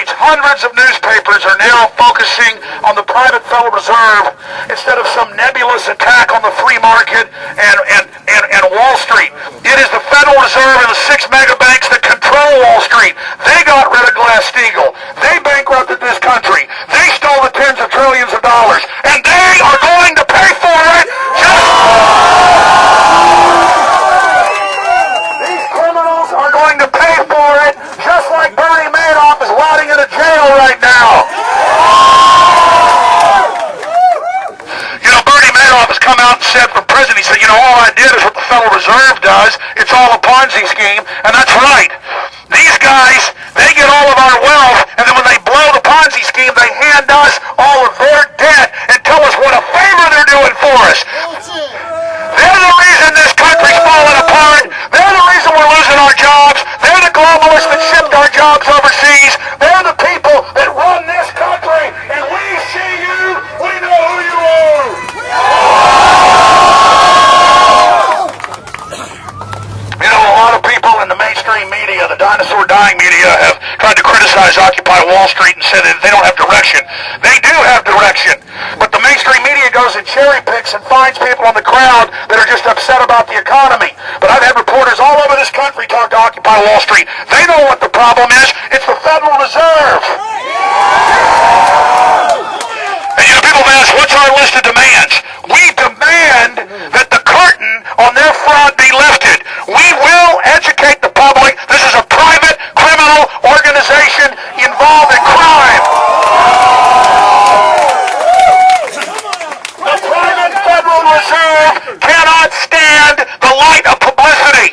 States, hundreds of newspapers are now focusing on the private Federal Reserve instead of some nebulous attack on the free market and Wall Street. It is the Federal Reserve and the 6 mega banks that control Wall Street. They got rid of Glass-Steagall. They bankrupted this country. They stole the tens of trillions of dollars. And they are going to pay for it. These criminals are going to pay for it, just like Bernie Madoff is rotting in a jail right now. You know, Bernie Madoff has come out and said for president, he said, you know, all I did is what the Federal Reserve does. It's all a Ponzi scheme, and that's right. These guys, they get all of our wealth, and then when they blow the Ponzi scheme, they hand us all of their debt and tell us what a favor they're doing for us. They're the reason this country's falling apart. They're the reason we're losing our jobs. They're the globalists that shipped our jobs overseas. They're the people that run this country, and we see you. We know who you are. You know, a lot of people in the mainstream media, the dinosaur dying media, have tried to criticize Occupy Wall Street and said that they don't have direction. They do have direction, but the mainstream media goes and cherry picks and finds people in the crowd that are just upset about the economy. But I've had reporters all over this country talk to Occupy Wall Street. They know what the problem is. It's the Federal Reserve. And you know, people have asked, what's our list of demands? We demand that the curtain on their fraud be lifted. We will educate the public. This is a private criminal organization involved in crime. The private Federal Reserve cannot stand the light of publicity.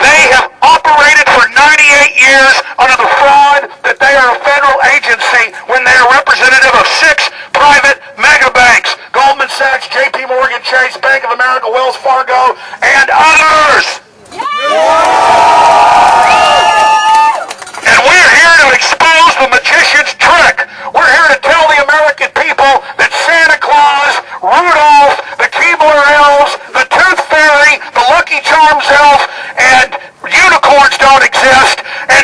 They have operated for 98 years under the fraud that they are a federal agency when they are representative of 6 private mega banks: Goldman Sachs, J.P. Morgan Chase, Bank of America, Wells Fargo, and others. And we're here to expose the magician's trick. We're here to tell the American people that Santa Claus, Rudolph, the Keebler elves, the Tooth Fairy, the Lucky Charms elf, and unicorns don't exist, and